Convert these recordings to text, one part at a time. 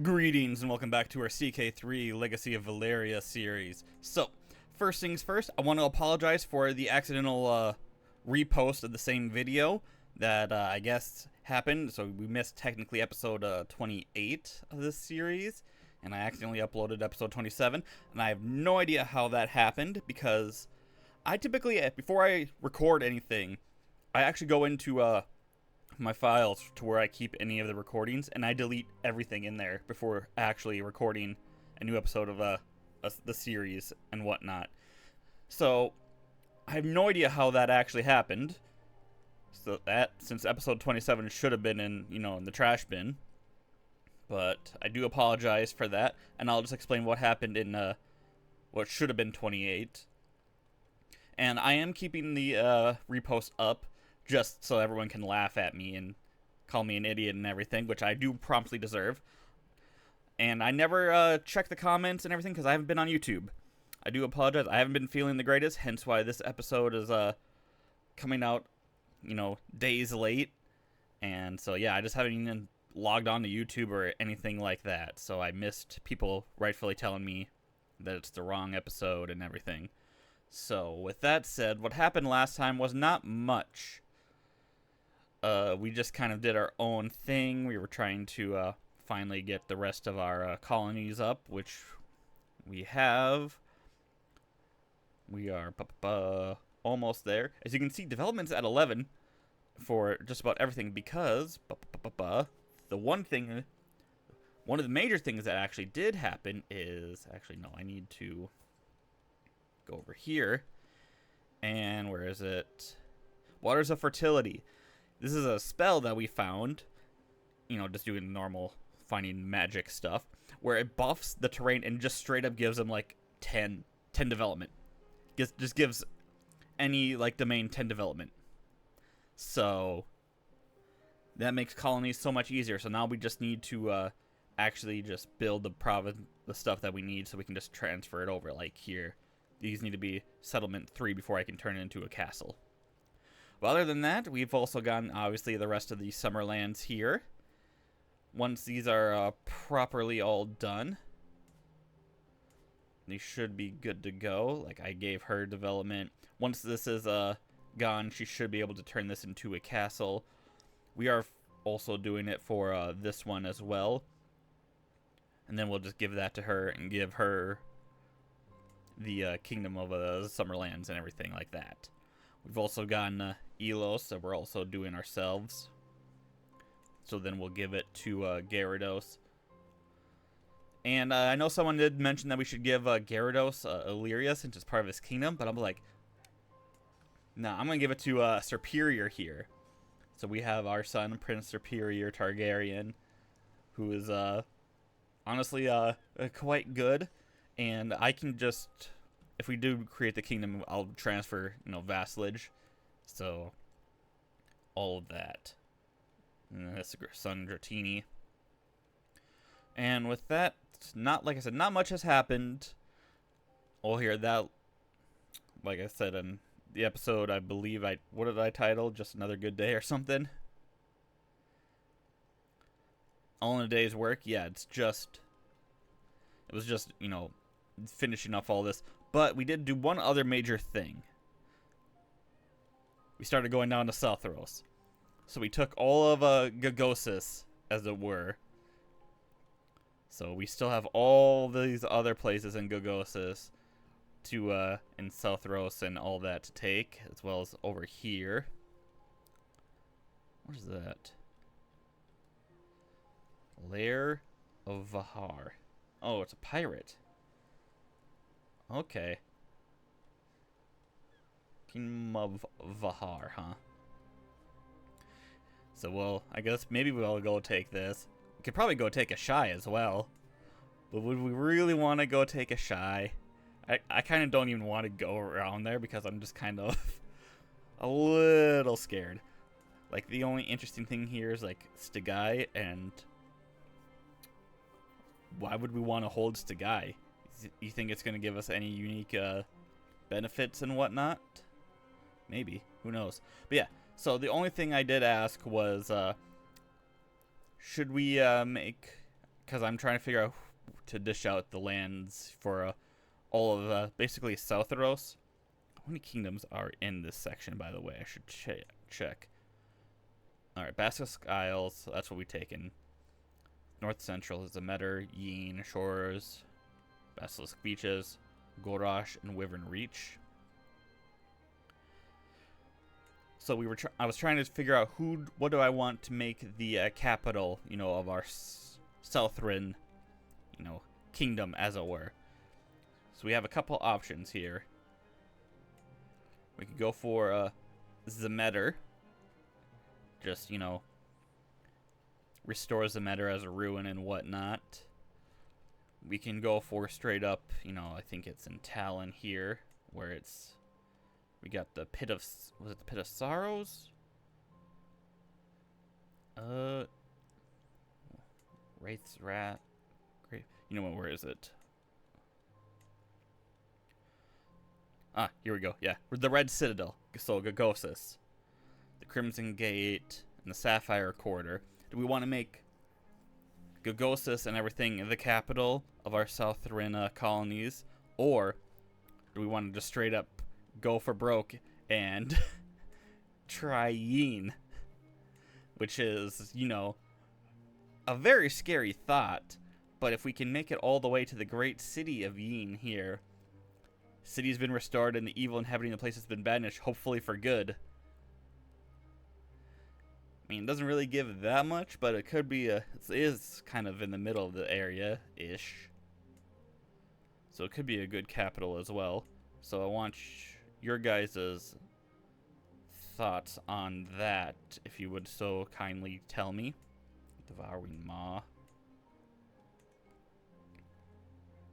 Greetings and welcome back to our CK3 Legacy of Valyria series. So, first things first, I want to apologize for the accidental repost of the same video that I guess happened. So we missed technically episode 28 of this series, and I accidentally uploaded episode 27, and I have no idea how that happened because I typically, before I record anything, I actually go into my files to where I keep any of the recordings, and I delete everything in there before actually recording a new episode of the series and whatnot. So I have no idea how that actually happened. So that, since episode 27 should have been in the trash bin, but I do apologize for that, and I'll just explain what happened in what should have been 28. And I am keeping the repost up just so everyone can laugh at me and call me an idiot and everything, which I do promptly deserve. And I never check the comments and everything because I haven't been on YouTube. I do apologize. I haven't been feeling the greatest, hence why this episode is coming out, days late. And so, yeah, I just haven't even logged on to YouTube or anything like that. So I missed people rightfully telling me that it's the wrong episode and everything. So, with that said, what happened last time was not much. We just kind of did our own thing. We were trying to finally get the rest of our colonies up, which we have. We are almost there. As you can see, development's at 11 for just about everything because the one of the major things that actually did happen is, actually no, I need to go over here. And where is it? Waters of Fertility. This is a spell that we found, just doing normal finding magic stuff, where it buffs the terrain and just straight up gives them like 10 development. Just gives any domain 10 development. So that makes colonies so much easier. So now we just need to actually just build the stuff that we need so we can just transfer it over. Like here, these need to be settlement 3 before I can turn it into a castle. But other than that, we've also gotten, obviously, the rest of the summer lands here. Once these are properly all done, they should be good to go. Like, I gave her development. Once this is gone, she should be able to turn this into a castle. We are also doing it for this one as well. And then we'll just give that to her and give her the Kingdom of Summerlands and everything like that. We've also gotten Elos that we're also doing ourselves. So then we'll give it to Gyarados. And I know someone did mention that we should give Gyarados Valyria since it's part of his kingdom, but I'm like, nah, I'm going to give it to Superior here. So we have our son, Prince Superior Targaryen, who is honestly quite good. And I can just, if we do create the kingdom, I'll transfer, vassalage. So, all of that. And that's son Dratini. And with that, like I said, not much has happened. We'll hear that, like I said, in the episode, I believe what did I title? Just Another Good Day or something? All in a day's work? Yeah, it was just, finishing off all this. But we did do one other major thing. We started going down to Southros. So we took all of Gagosis, as it were. So we still have all these other places in Gagosis in Southros and all that to take, as well as over here. What is that? Lair of Vahar. Oh, it's a pirate. Okay. Kingdom of Vahar, huh? So, well, I guess maybe we'll go take this. We could probably go take a Shy as well. But would we really want to go take a Shy? I kind of don't even want to go around there because I'm just kind of a little scared. Like, the only interesting thing here is, Stigai, and why would we want to hold Stigai? You think it's going to give us any unique benefits and whatnot? Maybe. Who knows? But yeah, so the only thing I did ask was, should we make because I'm trying to figure out to dish out the lands for all of basically Southeros. How many kingdoms are in this section, by the way? I should check. Alright, Basilisk Isles, so that's what we've taken. North Central is Zemeter, Yeen, Shores, Basilisk Beaches, Gorosh, and Wyvern Reach. So I was trying to figure out what do I want to make the capital, of our Southern, kingdom, as it were. So we have a couple options here. We could go for Zemeter. Just, restore Zemeter as a ruin and whatnot. We can go for straight up, I think it's in Talon here, where we got the Pit of, was it the Pit of Sorrows? Wraith's Wrath. Great. You know what, where is it? Ah, here we go. Yeah, the Red Citadel. So Gagosis, the Crimson Gate, and the Sapphire Quarter. Do we want to make Gagosis and everything the capital of our Southern colonies, or do we want to just straight up go for broke and try Yeen, which is, a very scary thought, but if we can make it all the way to the great city of Yeen here, city's been restored and the evil inhabiting the place has been banished, hopefully for good. I mean, it doesn't really give that much, but it could be it is kind of in the middle of the area-ish. So it could be a good capital as well. So I want your guys' thoughts on that, if you would so kindly tell me. Devouring Maw.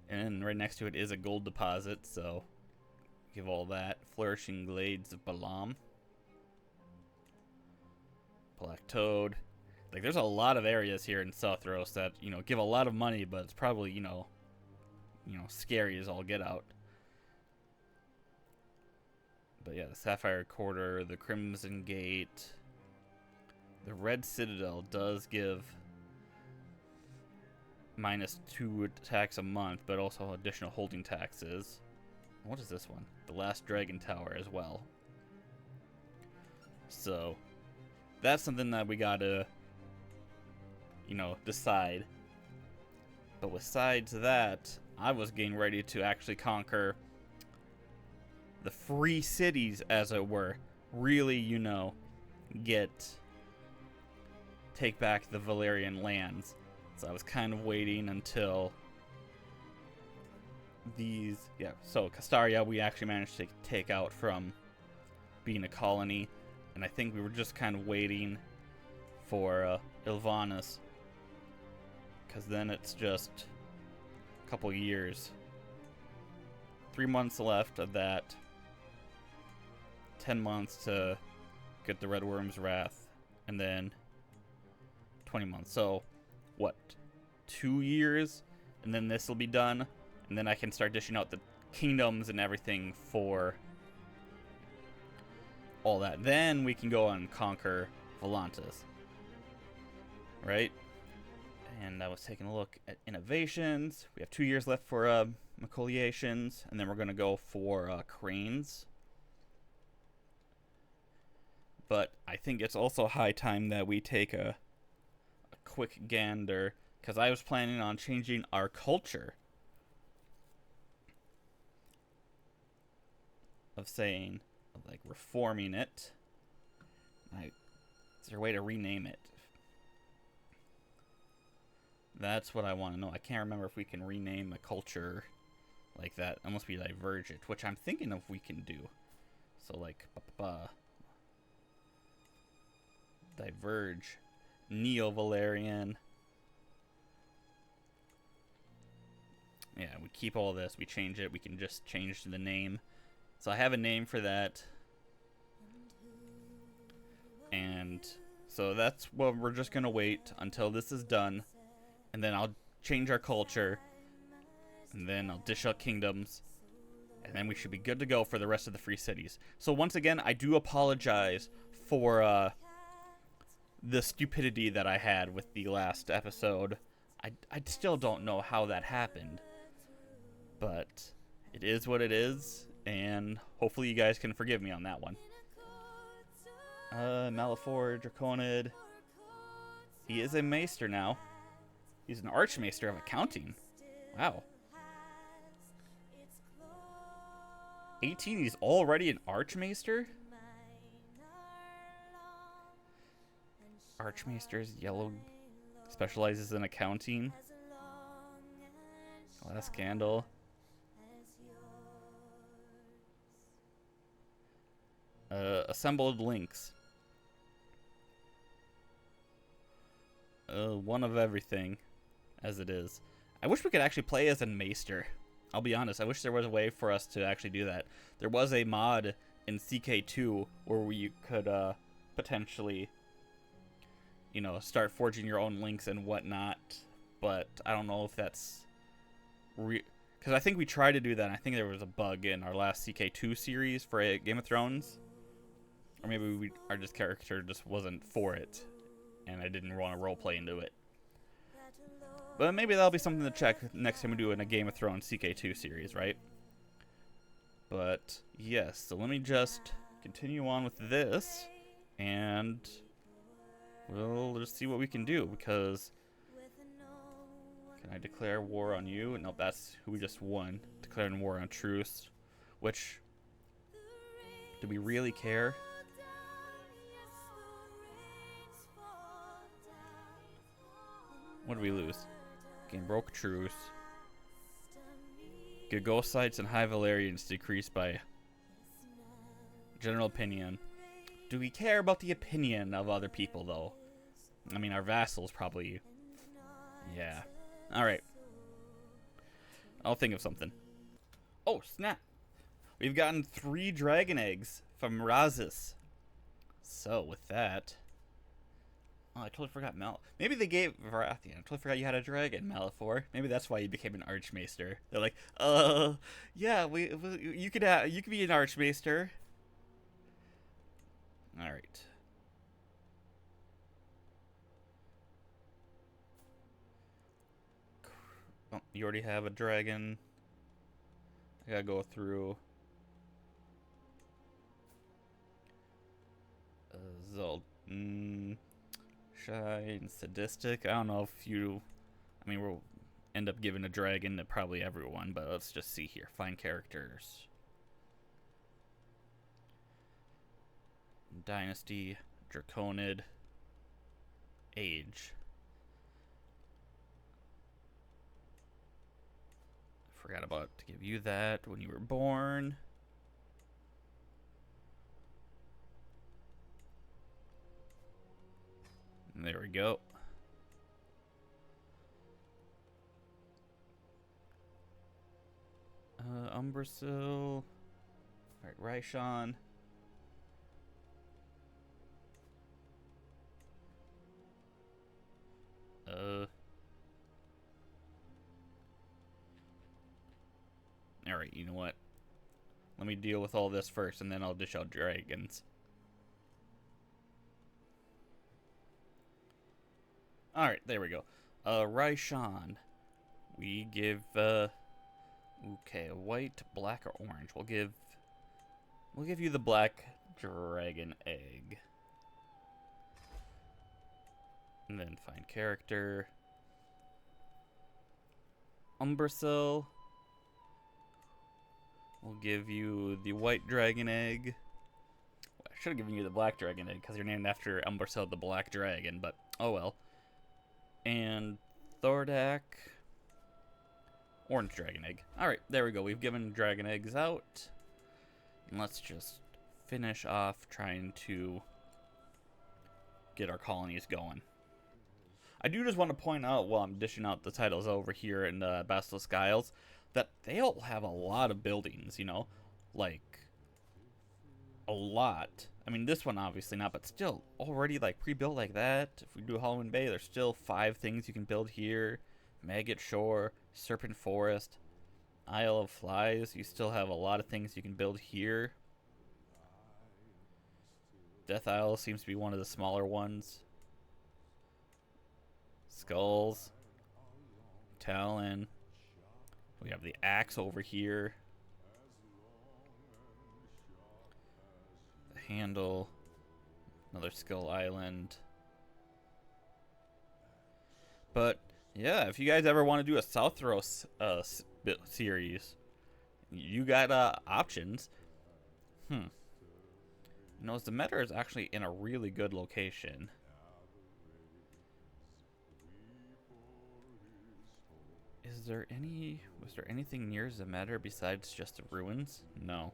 And right next to it is a gold deposit, so give all that. Flourishing Glades of Balam. Black Toad. Like, there's a lot of areas here in Southros that, give a lot of money, but it's probably, scary as all get out. But yeah, the Sapphire Quarter, the Crimson Gate, the Red Citadel does give -2 attacks a month, but also additional holding taxes. What is this one? The Last Dragon Tower as well. So that's something that we gotta, decide. But besides that, I was getting ready to actually conquer the free cities, as it were. Really, take back the Valyrian lands. So I was kind of waiting until so Castaria we actually managed to take out from being a colony, and I think we were just kind of waiting for Ilvanas, because then it's just a couple years. 3 months left of that. 10 months to get the Red Worm's Wrath, and then 20 months. So, what? 2 years? And then this will be done, and then I can start dishing out the kingdoms and everything for all that. Then we can go and conquer Volantis. Right? And I was taking a look at innovations. We have 2 years left for Macoliations, and then we're going to go for Cranes. But I think it's also high time that we take a quick gander, because I was planning on changing our culture. Of reforming it. Is there a way to rename it? That's what I want to know. I can't remember if we can rename a culture like that, unless we diverge it, which I'm thinking of we can do. So, diverge. Neo-Valyrian. Yeah, we keep all this. We change it. We can just change the name. So I have a name for that. And so that's what we're just going to wait until this is done. And then I'll change our culture. And then I'll dish out kingdoms. And then we should be good to go for the rest of the free cities. So once again, I do apologize for the stupidity that I had with the last episode. I still don't know how that happened. But it is what it is, and hopefully you guys can forgive me on that one. Malefor, Draconid. He is a Maester now. He's an Archmaester of Accounting. Wow. 18, he's already an Archmaester? Archmaester's yellow, specializes in accounting. Glass Candle. Assembled links. One of everything, as it is. I wish we could actually play as a Maester. I'll be honest, I wish there was a way for us to actually do that. There was a mod in CK2 where we could potentially, you know, start forging your own links and whatnot. But I don't know if that's because I think we tried to do that. And I think there was a bug in our last CK2 series for Game of Thrones. Or maybe our character just wasn't for it, and I didn't want to roleplay into it. But maybe that'll be something to check next time we do in a Game of Thrones CK2 series, right? But yes, so let me just continue on with this, and we'll just see what we can do, because can I declare war on you? No, that's who we just won. Declaring war on truce, which, do we really care? What did we lose? Game broke truce. Ghost and High Valyrians decreased by general opinion. Do we care about the opinion of other people, though? I mean, our vassals probably. Yeah. Alright. I'll think of something. Oh, snap. We've gotten 3 dragon eggs from Razis. So, with that. Oh, I totally forgot Maybe they gave Varathian. I totally forgot you had a dragon, Malefor. Maybe that's why you became an Archmaester. They're like, yeah, you could be an Archmaester. All right. Oh, you already have a dragon. I gotta go through. Zold. Shy and sadistic. I don't know if you. I mean, we'll end up giving a dragon to probably everyone, but let's just see here. Find characters. Dynasty, Draconid, age. Forgot about to give you that when you were born. And there we go. Umbrasil. Alright, Raishon. Alright, you know what? Let me deal with all this first, and then I'll dish out dragons. Alright, there we go. Raishon. We give, okay, white, black, or orange. We'll give you the black dragon egg. And then find character. Umbrasil. We'll give you the white dragon egg. I should have given you the black dragon egg because you're named after Umbrasil the Black Dragon, but oh well. And Thordak. Orange dragon egg. Alright, there we go. We've given dragon eggs out. And let's just finish off trying to get our colonies going. I do just want to point out while I'm dishing out the titles over here in Basilisk Isles that they all have a lot of buildings, you know? Like, a lot. I mean, this one obviously not, but still already like pre-built like that. If we do Halloween Bay, there's still 5 things you can build here. Maggot Shore, Serpent Forest, Isle of Flies. You still have a lot of things you can build here. Death Isle seems to be one of the smaller ones. Skulls. Talon. We have the axe over here. The handle. Another Skull Island. But yeah, if you guys ever want to do a Southros series, you got options. You know, the meta is actually in a really good location. Was there anything near Zemeter besides just the ruins? No.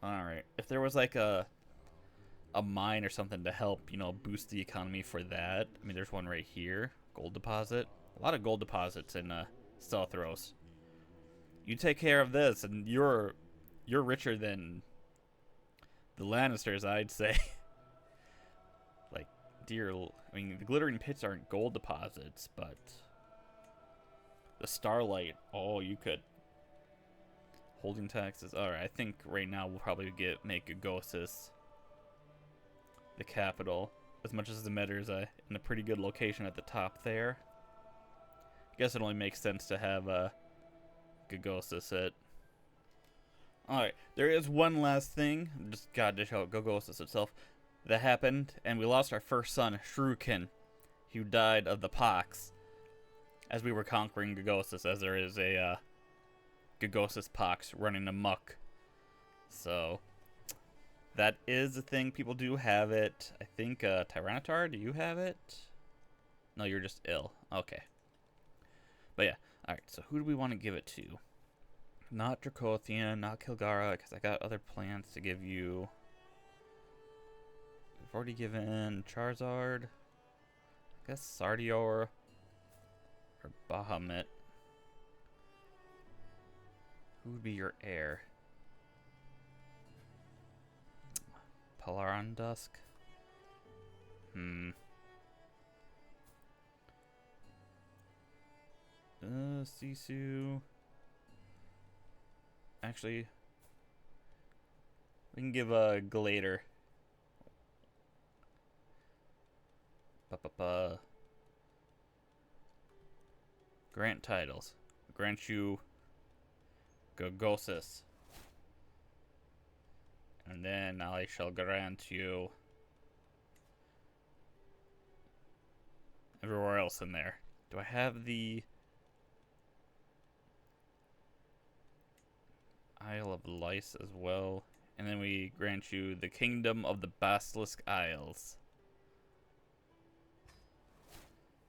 Alright. If there was like a mine or something to help, you know, boost the economy for that. I mean, there's one right here. Gold deposit. A lot of gold deposits in Southros. You take care of this and you're richer than the Lannisters, I'd say. Like, I mean, the glittering pits aren't gold deposits, but the starlight, oh, you could. Holding taxes. Alright, I think right now we'll probably make Agosis the capital. As much as the Metter's in a pretty good location at the top there. I guess it only makes sense to have Gagosis it. Alright, there is one last thing. Just gotta dish out Gagosis itself. That happened, and we lost our first son, Shrukin, who died of the pox as we were conquering Gagosis, as there is a Gagosis pox running amok. So that is the thing. People do have it. I think Tyranitar, do you have it? No, you're just ill. Okay. But yeah. Alright, so who do we want to give it to? Not Dracothian, not Kilgara, because I got other plans to give you. We've already given Charizard. I guess Sardior or Bahamut. Who would be your heir? Palaran Dusk? Sisu. Actually, we can give a Glader. Grant titles. Grant you Gagosis. And then I shall grant you everywhere else in there. Do I have the Isle of Lice as well? And then we grant you the Kingdom of the Basilisk Isles.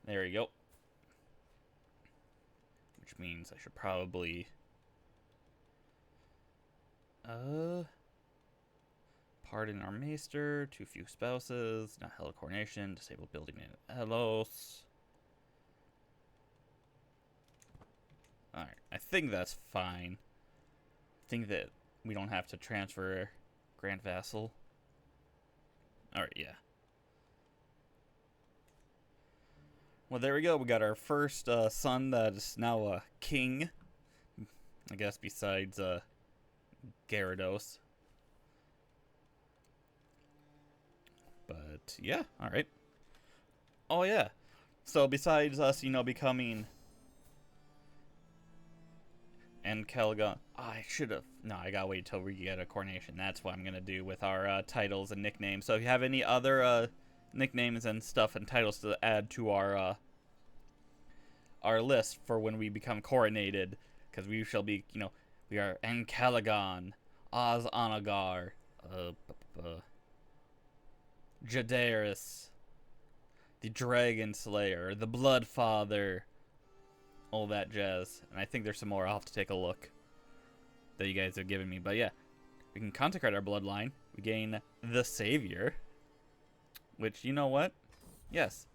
There you go. Which means I should probably pardon our maester, too few spouses, not held a coronation, disable building in Elos. Alright, I think that's fine. I think that we don't have to transfer Grand Vassal. Alright, yeah. Well, there we go. We got our first son that is now a king. I guess besides Gyarados. But yeah, alright. Oh yeah. So besides us, you know, becoming and Calagon. I should have. No, I gotta wait till we get a coronation. That's what I'm gonna do with our titles and nicknames. So if you have any other nicknames and stuff and titles to add to our list for when we become coronated, because we shall be, you know, we are Encalagon, Oz Onagar, Jadaris, the Dragon Slayer, the Bloodfather, all that jazz. And I think there's some more. I'll have to take a look that you guys have given me. But yeah, we can consecrate our bloodline. We gain the Savior, which, you know what? Yes.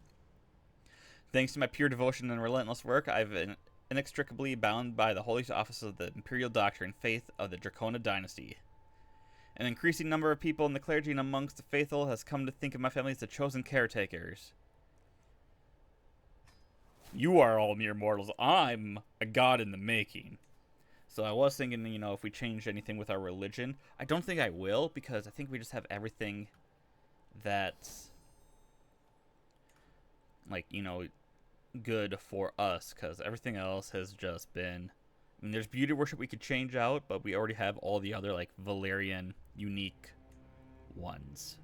Thanks to my pure devotion and relentless work, I've been inextricably bound by the holy office of the imperial doctrine faith of the Dracona Dynasty. An increasing number of people in the clergy and amongst the faithful has come to think of my family as the chosen caretakers. You are all mere mortals. I'm a god in the making. So I was thinking, you know, if we changed anything with our religion. I don't think I will, because I think we just have everything that's, like, you know, good for us, because everything else has just been... I mean, there's beauty worship we could change out, but we already have all the other, like, Valyrian unique ones.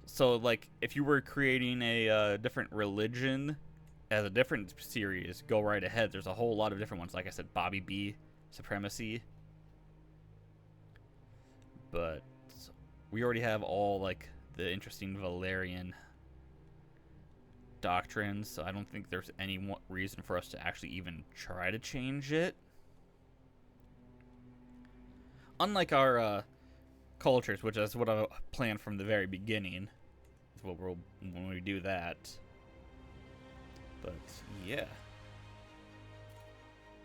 So, like, if you were creating a different religion as a different series, go right ahead. There's a whole lot of different ones. Like I said, Bobby B, Supremacy. But we already have all, like, the interesting Valyrian doctrines, so I don't think there's any reason for us to actually even try to change it. Unlike our cultures, which is what I planned from the very beginning, is what we'll when we do that. But yeah.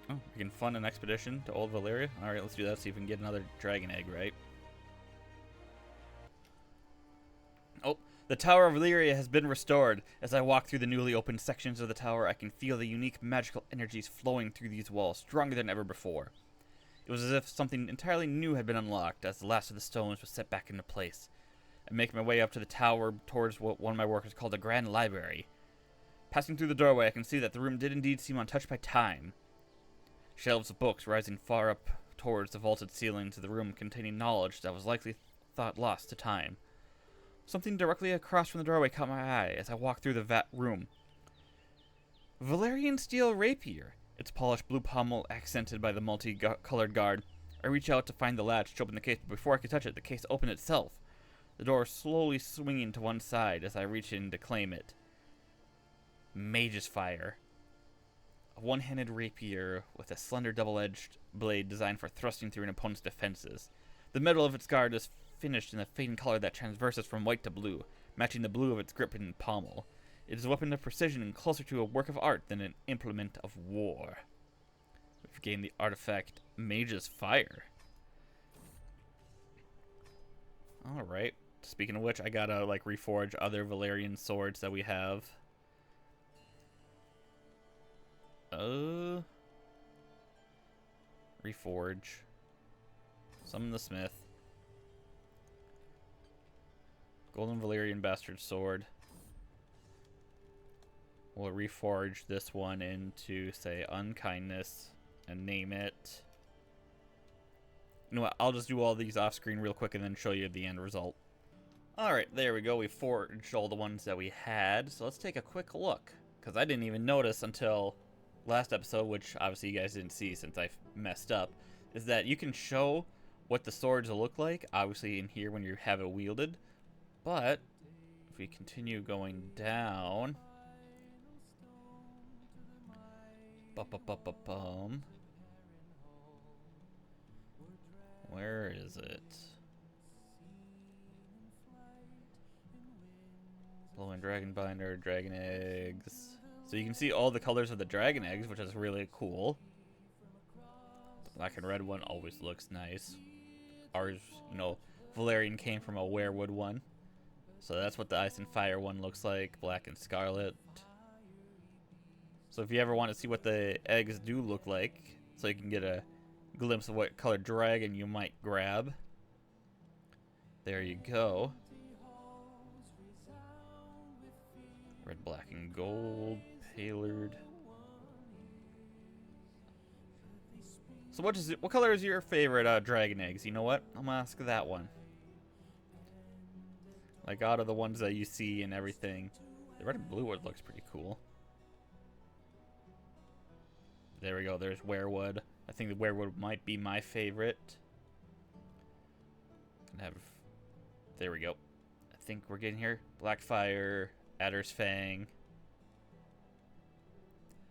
Oh, we can fund an expedition to Old Valyria. All right, let's do that. See if we can get another dragon egg, right? Oh. The Tower of Valyria has been restored. As I walk through the newly opened sections of the tower, I can feel the unique magical energies flowing through these walls, stronger than ever before. It was as if something entirely new had been unlocked, as the last of the stones was set back into place. I make my way up to the tower towards what one of my workers called the Grand Library. Passing through the doorway, I can see that the room did indeed seem untouched by time. Shelves of books rising far up towards the vaulted ceilings of the room containing knowledge that was likely thought lost to time. Something directly across from the doorway caught my eye as I walked through the room. Valyrian Steel rapier, its polished blue pommel accented by the multi-colored guard. I reach out to find the latch to open the case, but before I could touch it, the case opened itself, the door slowly swinging to one side as I reach in to claim it. Mage's Fire. A one-handed rapier with a slender double-edged blade designed for thrusting through an opponent's defenses. The metal of its guard is finished in a fading color that transverses from white to blue, matching the blue of its grip and pommel. It is a weapon of precision and closer to a work of art than an implement of war. We've gained the artifact Mage's Fire. Alright. Speaking of which, I gotta, like, reforge other Valyrian swords that we have. Reforge. Summon the Smith. Golden Valyrian Bastard Sword. We'll reforge this one into, say, Unkindness and name it. You know what? I'll just do all these off screen real quick and then show you the end result. Alright, there we go. We forged all the ones that we had. So let's take a quick look. Because I didn't even notice until last episode, which obviously you guys didn't see since I messed up, is that you can show what the swords will look like, obviously in here when you have it wielded. But if we continue going down, where is it? Glowing dragon binder, dragon eggs. So you can see all the colors of the dragon eggs, which is really cool. The black and red one always looks nice. Ours, you know, Valyrian came from a werewood one. So that's what the Ice and Fire one looks like, black and scarlet. So if you ever want to see what the eggs do look like, so you can get a glimpse of what color dragon you might grab, there you go. Red, black, and gold, paler. So what color is your favorite dragon eggs? You know what? I'm gonna ask that one. Like, out of the ones that you see and everything, the red and blue one looks pretty cool. There we go. There's werewood. I think the werewood might be my favorite. There we go. I think we're getting here. Blackfire, Adder's Fang.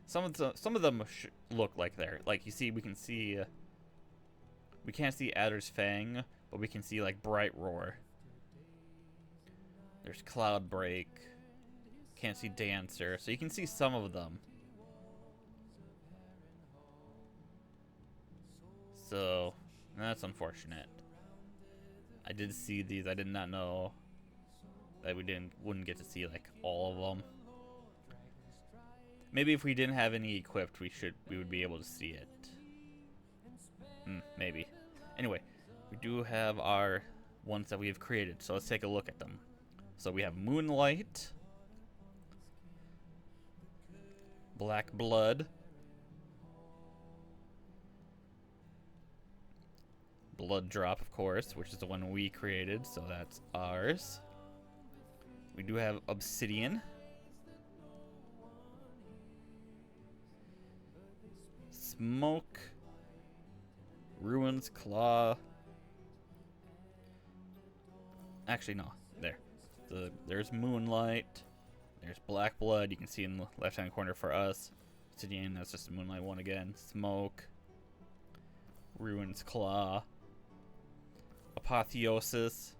Some of them look like they're like, you see. We can see. We can't see Adder's Fang, but we can see like Bright Roar. There's Cloud Break. Can't see Dancer, so you can see some of them. So that's unfortunate. I did see these. I did not know that we wouldn't get to see like all of them. Maybe if we didn't have any equipped, we would be able to see it. Maybe. Anyway, we do have our ones that we have created, so let's take a look at them. So we have Moonlight. Black blood. Blood drop, of course, which is the one we created, so that's ours. We do have obsidian. Smoke. Ruins claw. Actually, no. There. There's moonlight. There's black blood. You can see in the left-hand corner for us. Obsidian, that's just the moonlight one again. Smoke. Ruins claw. Apotheosis.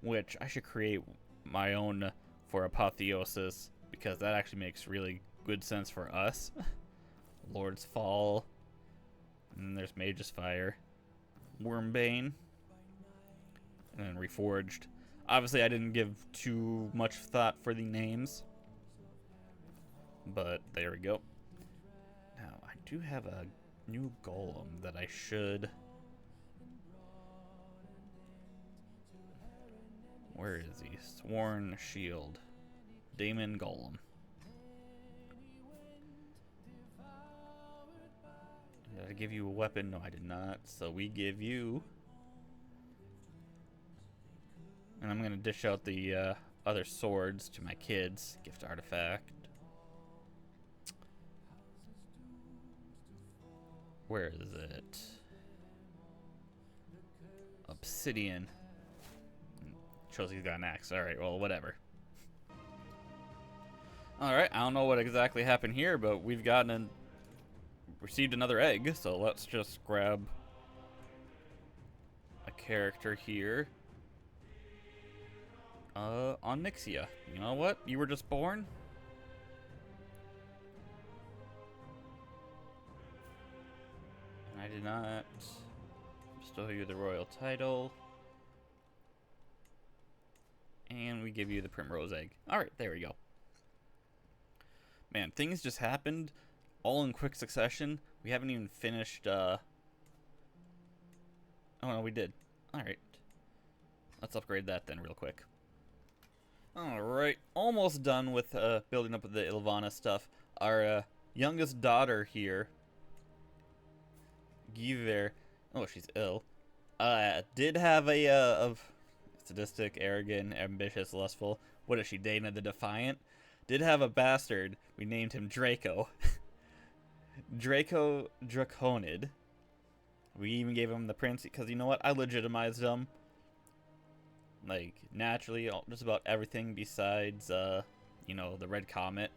Which I should create my own for apotheosis, because that actually makes really good sense for us. Lord's Fall. And there's Mage's Fire. Wormbane. And then Reforged. Obviously, I didn't give too much thought for the names. But there we go. Now, I do have a new golem that I should... Where is he? Sworn Shield. Daemon Golem. Did I give you a weapon? No, I did not. So we give you... And I'm going to dish out the other swords to my kids. Gift artifact. Where is it? Obsidian. Shows he's got an axe. Alright, well, whatever. Alright, I don't know what exactly happened here, but we've received another egg, so let's just grab a character here. Onyxia. You know what? You were just born? I did not bestow you the royal title. And we give you the Primrose Egg. Alright, there we go. Man, things just happened all in quick succession. We haven't even finished, Oh no, we did. Alright. Let's upgrade that then real quick. Alright, almost done with building up the Ilvana stuff. Our youngest daughter here, Giver, oh, she's ill, did have a sadistic, arrogant, ambitious, lustful, what is she, Dana the Defiant? Did have a bastard. We named him Draco. Draco Draconid. We even gave him the prince because, you know what, I legitimized him. Like, naturally, just about everything besides, you know, the Red Comet.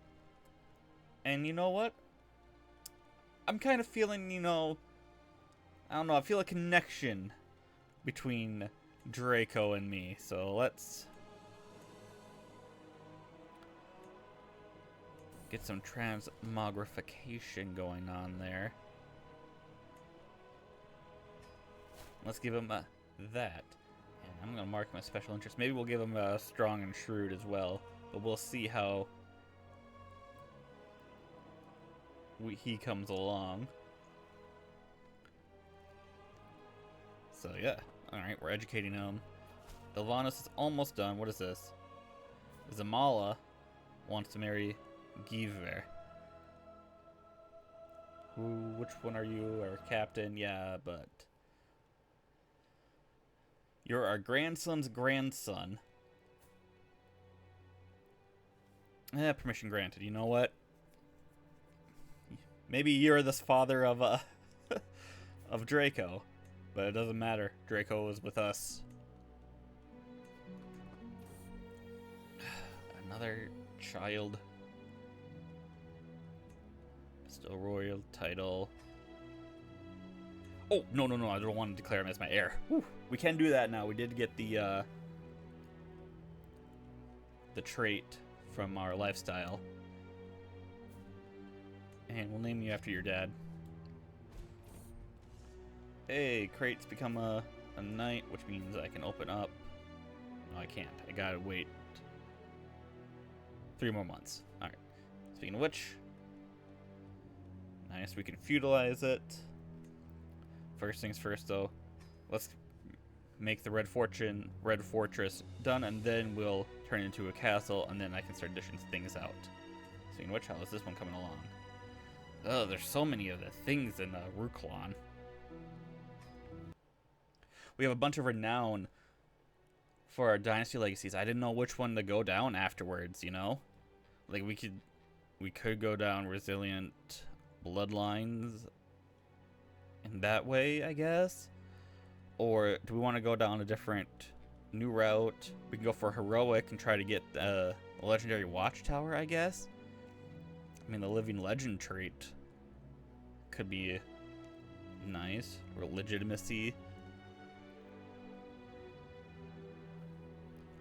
And you know what? I'm kind of feeling, you know, I don't know, I feel a connection between Draco and me. So let's get some transmogrification going on there. Let's give him that. I'm going to mark my special interest. Maybe we'll give him a strong and shrewd as well. But we'll see how he comes along. So, yeah. Alright, we're educating him. Ilvanas is almost done. What is this? Zamala wants to marry Giver. Which one are you? Our captain? Yeah, but... You're our grandson's grandson. Permission granted. You know what? Maybe you're the father of of Draco, but it doesn't matter. Draco is with us. Another child. Still royal title. Oh, no, I don't want to declare him as my heir. Whew. We can do that now. We did get the trait from our lifestyle. And we'll name you after your dad. Hey, crate's become a knight, which means I can open up. No, I can't. I gotta wait 3 more months. Alright. Speaking of which, nice, we can feudalize it. First things first, though, let's make the Red Fortress done, and then we'll turn it into a castle, and then I can start dishing things out. Speaking of which, how is this one coming along? Oh, there's so many of the things in Ruklon. We have a bunch of renown for our Dynasty legacies. I didn't know which one to go down afterwards, you know? Like, we could go down resilient bloodlines in that way, I guess? Or do we want to go down a different new route? We can go for heroic and try to get the legendary watchtower, I guess? I mean, the living legend trait could be nice. Or legitimacy.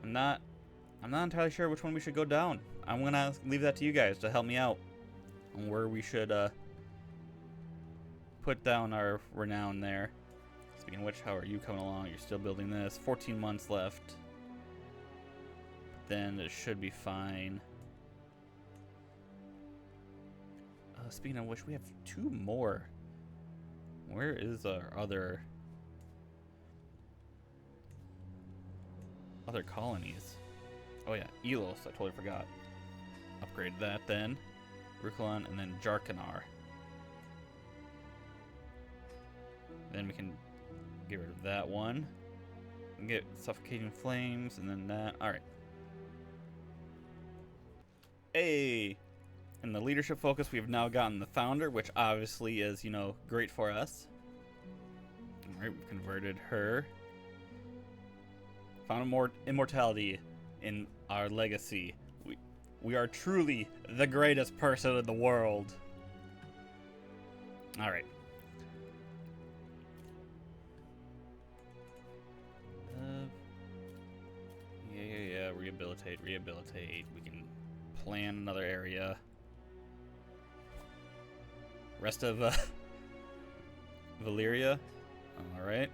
I'm not entirely sure which one we should go down. I'm gonna leave that to you guys to help me out on where we should put down our renown there. Speaking of which, how are you coming along? You're still building this. 14 months left. Then it should be fine. Speaking of which, we have 2 more. Where is our other colonies? Oh yeah, Elos, I totally forgot. Upgrade that then. Ruklon, and then Jarkanar. Then we can get rid of that one. And get Suffocating Flames, and then that. Alright. Hey! In the leadership focus, we've now gotten the Founder, which obviously is, you know, great for us. Alright, we've converted her. Found immortality in our legacy. We are truly the greatest person in the world. Alright. Yeah. Rehabilitate. We can plan another area. Rest of Valyria. Alright.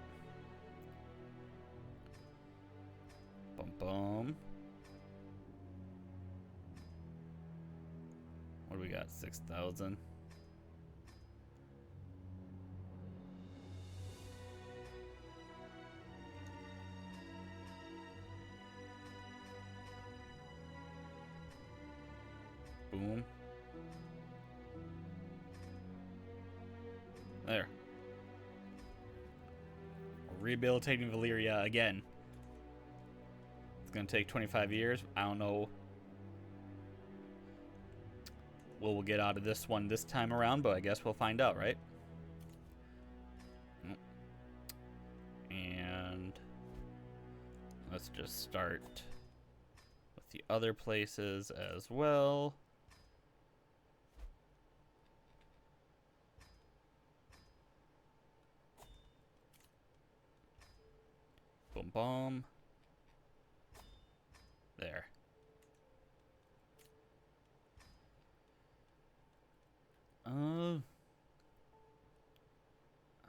Boom. What do we got? 6,000. Boom. There. We're rehabilitating Valyria again. It's gonna take 25 years. I don't know what we'll get out of this one this time around, but I guess we'll find out, right? And let's just start with the other places as well. Boom. There.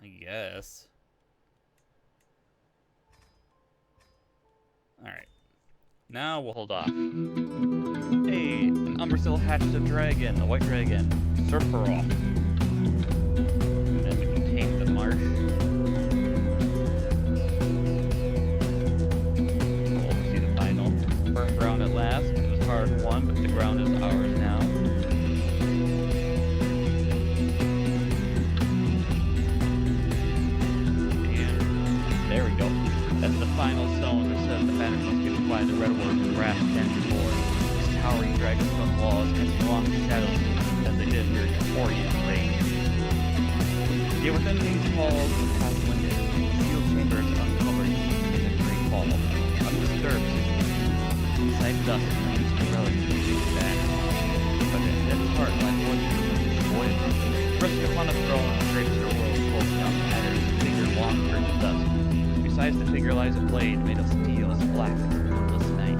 I guess. Alright. Now we'll hold off. Hey, an Umbrasyl hatched a dragon, a white dragon. Surf her off. And then we can tame the marsh. We'll see the final. First round at last. It was hard won, but the ground is ours now. There we go. That's the final stone that says the banner must be applied to red words and brass stands forward. These towering dragonstone walls cast long shadows as they did near Orient Range. Yet within these halls of past windows, sealed chambers uncovered in the great hall, undisturbed. Inside dust and the relics of the banner. But in its heart lies more than void. Resting upon a throne, draped her world full down patterns, figure long turned to dust. Besides the figure lies a blade made of steel as black as the moonless night.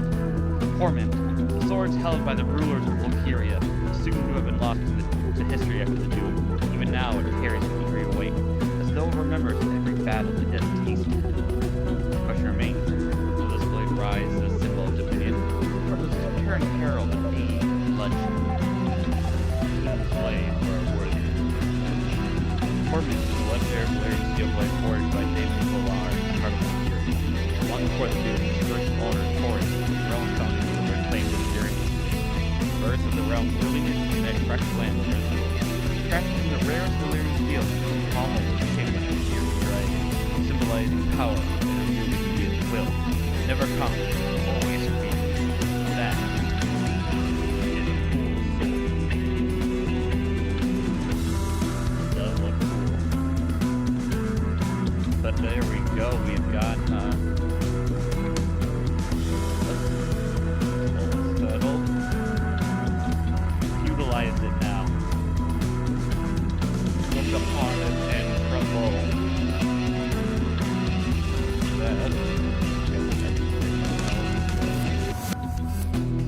Torment, the swords held by the rulers of Valyria, assumed to have been lost to history after the doom. Even now it carries an eerie weight, as though it remembers every battle it has tasted. The question remains, will this blade rise as a symbol of dominion, or does it turn herald of age and bloodshed? This blade for a worthy. Torment is a legendary Valyrian steel blade forged by David Polar. Long before the dude's first owner, Taurus, the throne found him to reclaim his journey. traverse of the realm moving into the fresh land of Earth. Crafting the rarest Valyrian Steel, pommel is shaped like a fierce dragon, symbolizing power and a moving will. Never conquer, always fear. That is a cool sword. Does look cool. But there we go, we've got utilize it now. Look upon it and crumble.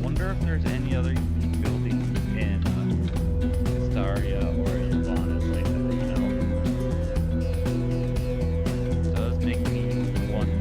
Wonder if there's any other buildings in Staria or in Valyria like that, you know? Does make me wonder.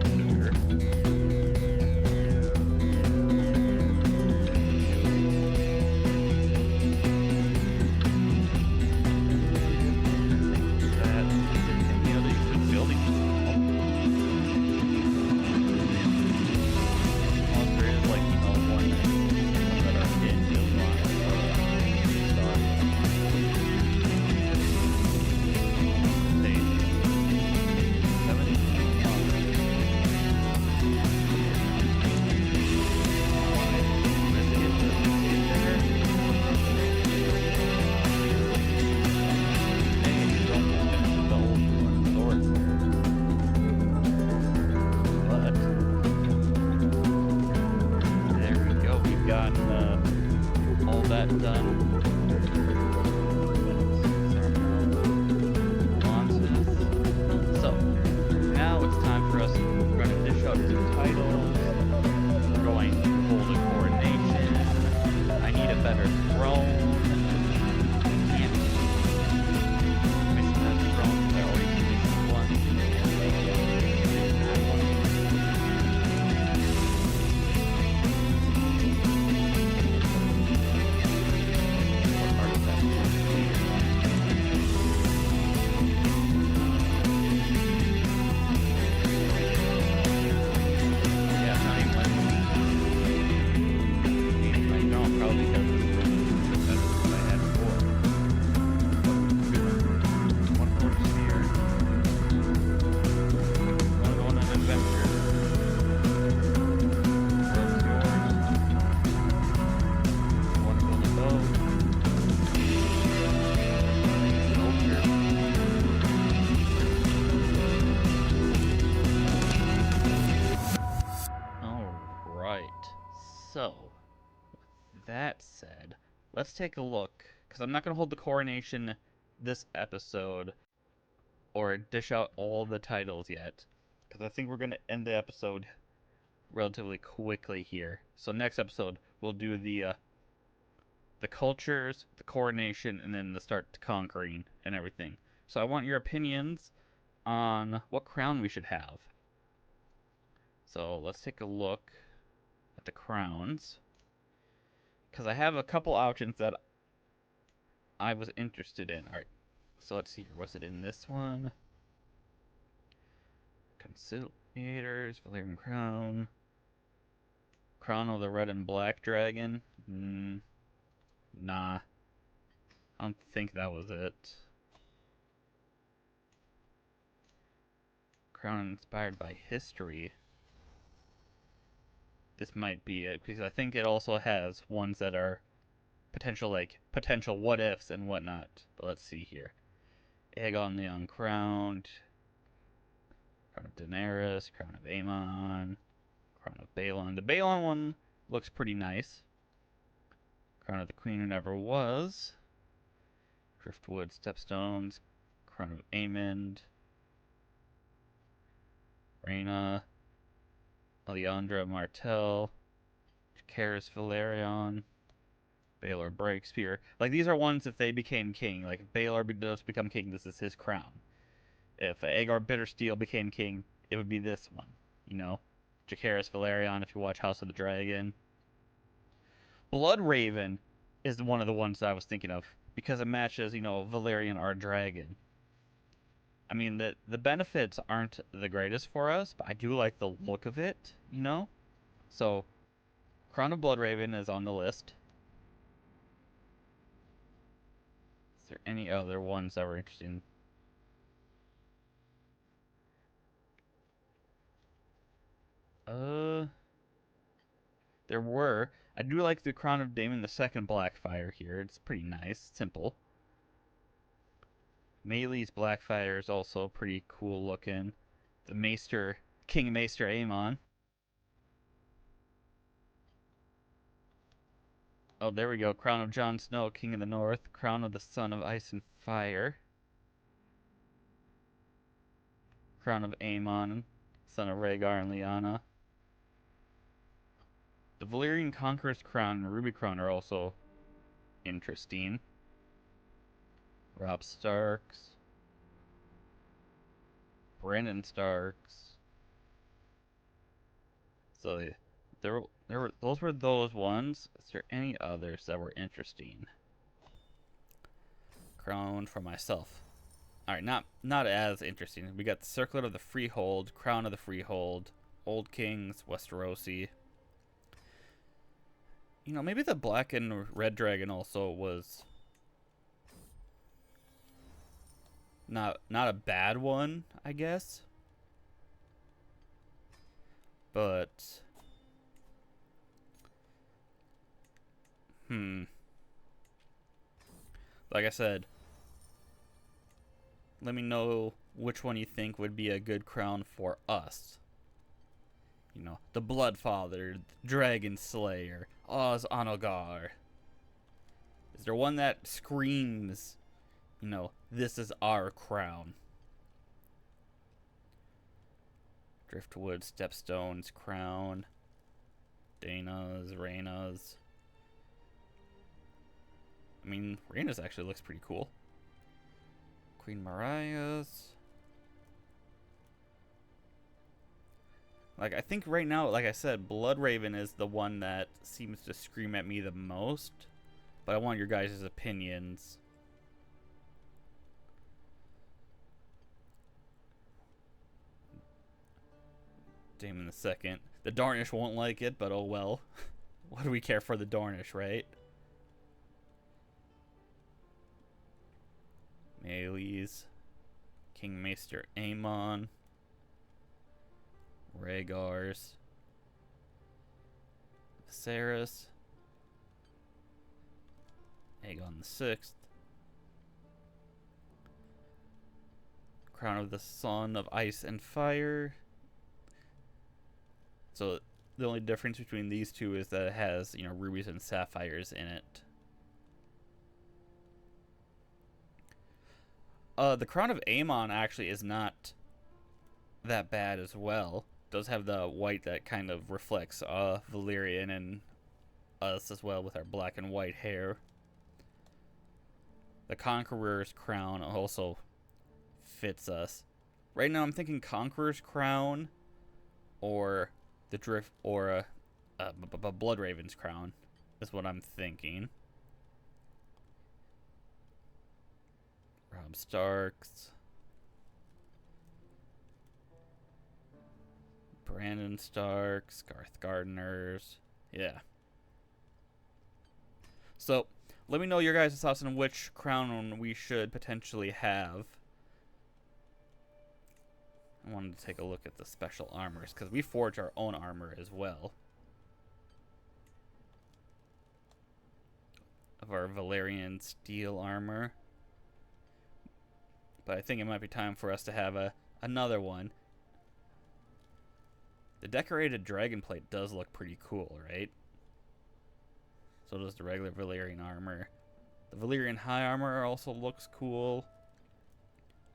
So, with that said, let's take a look, because I'm not going to hold the coronation this episode, or dish out all the titles yet, because I think we're going to end the episode relatively quickly here. So next episode, we'll do the cultures, the coronation, and then the start to conquering and everything. So I want your opinions on what crown we should have. So let's take a look at the crowns, because I have a couple options that I was interested in. Alright, so let's see here. Was it in this one? Conciliators, Valyrian crown. Crown of the red and black dragon? Nah. I don't think that was it. Crown inspired by history. This might be it, because I think it also has ones that are potential what ifs and whatnot. But let's see here. Aegon the Uncrowned, Crown of Daenerys, Crown of Aemon, Crown of Balon. The Balon one looks pretty nice. Crown of the Queen Who Never Was, Driftwood Stepstones, Crown of Aemond, Rhaena, Alejandra Martell, Jacaerys Velaryon, Baelor Breakspear. Like, these are ones if they became king. Like, if Baelor does become king, this is his crown. If Aegar Bittersteel became king, it would be this one. You know? Jacaerys Velaryon, if you watch House of the Dragon. Bloodraven is one of the ones that I was thinking of, because it matches, you know, Valyrian our dragon. I mean, the benefits aren't the greatest for us, but I do like the look of it, you know? So, Crown of Bloodraven is on the list. Is there any other ones that were interesting? Uh, there were. I do like the Crown of Daemon II Blackfire here. It's pretty nice, simple. Melee Blackfire is also pretty cool looking. The Maester, King Maester Aemon. Oh, there we go. Crown of Jon Snow, King of the North. Crown of the Son of Ice and Fire. Crown of Aemon, son of Rhaegar and Lyanna. The Valyrian Conqueror's Crown and Ruby Crown are also interesting. Robb Starks. Brandon Starks. So there were those ones. Is there any others that were interesting? Crown for myself. Alright, not as interesting. We got the Circlet of the Freehold, Crown of the Freehold, Old Kings, Westerosi. You know, maybe the Black and Red Dragon also was not a bad one, I guess. But like I said, let me know which one you think would be a good crown for us. You know, the Bloodfather, Dragon Slayer, Oz Onogar. Is there one that screams, you know, this is our crown? Driftwood, Stepstone's crown. Dana's, Rhaena's. I mean, Rhaena's actually looks pretty cool. Queen Mariah's. Like, I think right now, like I said, Bloodraven is the one that seems to scream at me the most. But I want your guys' opinions. Daemon II. The Darnish won't like it, but oh well. What do we care for the Darnish, right? Melees. King Maester Aemon. Rhaegar's. Viserys. Aegon VI. Crown of the Son of Ice and Fire. So the only difference between these two is that it has, you know, rubies and sapphires in it. The Crown of Aemon actually is not that bad as well. It does have the white that kind of reflects Valyrian and us as well with our black and white hair. The Conqueror's Crown also fits us. Right now I'm thinking Conqueror's Crown or the Drift or Bloodraven's Crown is what I'm thinking. Robb Starks. Brandon Starks, Garth Gardeners. Yeah. So, let me know your guys' thoughts on which crown we should potentially have. I wanted to take a look at the special armors, because we forge our own armor as well. Of our Valyrian Steel armor. But I think it might be time for us to have another one. The decorated dragon plate does look pretty cool, right? So does the regular Valyrian armor. The Valyrian high armor also looks cool.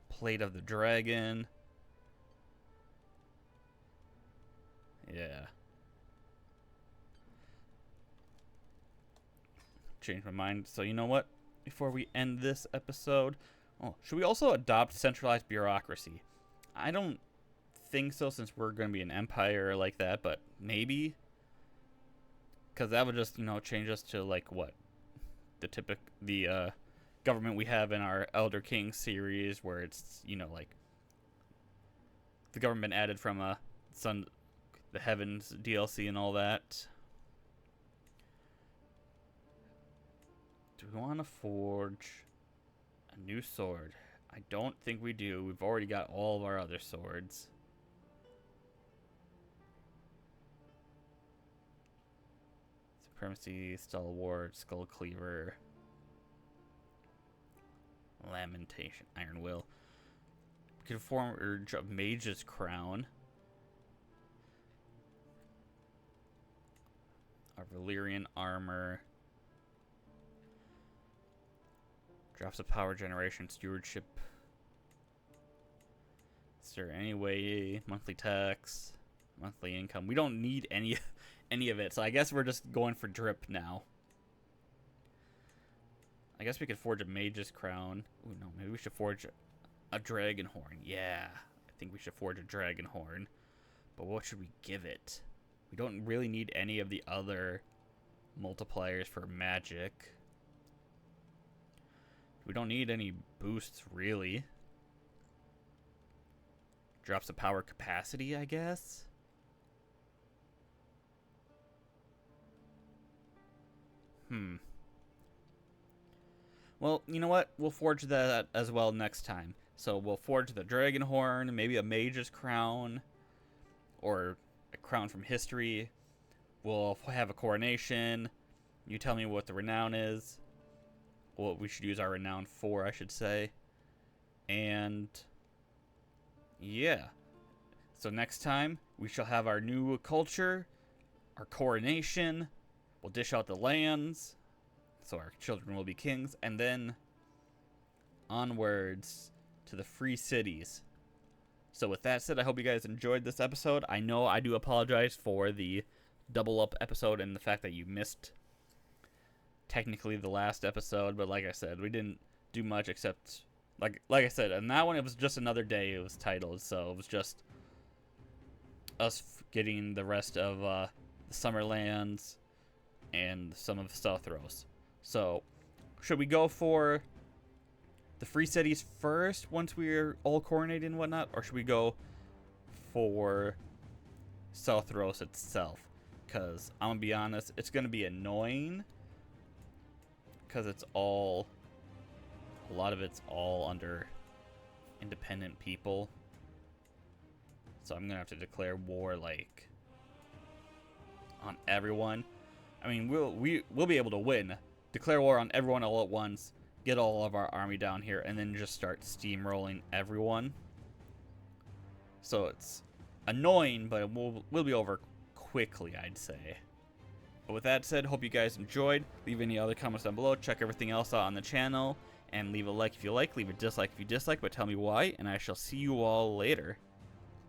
Plate of the dragon. Yeah. Changed my mind. So you know what? Before we end this episode, should we also adopt centralized bureaucracy? I don't think so, since we're going to be an empire like that, but maybe, because that would just, you know, change us to like what the government we have in our Elder King series, where it's, you know, like the government added from the Heavens DLC and all that. Do we want to forge? A new sword. I don't think we do. We've already got all of our other swords. Supremacy, Stalwart, Skull Cleaver, Lamentation, Iron Will. We can form Urge of Mage's Crown. Our Valyrian Armor. Drops of Power Generation, Stewardship. Is there any way? Monthly tax, monthly income. We don't need any of it, so I guess we're just going for drip now. I guess we could forge a Mage's Crown. Ooh, no, maybe we should forge a Dragon Horn. Yeah, I think we should forge a Dragon Horn. But what should we give it? We don't really need any of the other multipliers for magic. We don't need any boosts, really. Drops of power capacity, I guess. Well, you know what? We'll forge that as well next time. So we'll forge the Dragon Horn, maybe a Mage's Crown, or a crown from history. We'll have a coronation. You tell me what the renown is. What we should use our renown for, I should say. And yeah. So next time, we shall have our new culture, our coronation. We'll dish out the lands, so our children will be kings, and then onwards to the free cities. So with that said, I hope you guys enjoyed this episode. I know I do apologize for the double up episode and the fact that you missed technically the last episode, but like I said, we didn't do much except like I said, and that one it was just another day it was titled, so it was just us getting the rest of the summer lands and some of Southros. So should we go for the free cities first once we're all coronated and whatnot, or should we go for Southros itself? Because I'm gonna be honest, it's gonna be annoying because it's all, a lot of it's all under independent people, so I'm gonna have to declare war like on everyone. I mean, we'll be able to win, declare war on everyone all at once, get all of our army down here, and then just start steamrolling everyone. So it's annoying, but we'll be over quickly, I'd say. But with that said, hope you guys enjoyed. Leave any other comments down below. Check everything else out on the channel, and leave a like if you like, leave a dislike if you dislike, but tell me why, and I shall see you all later.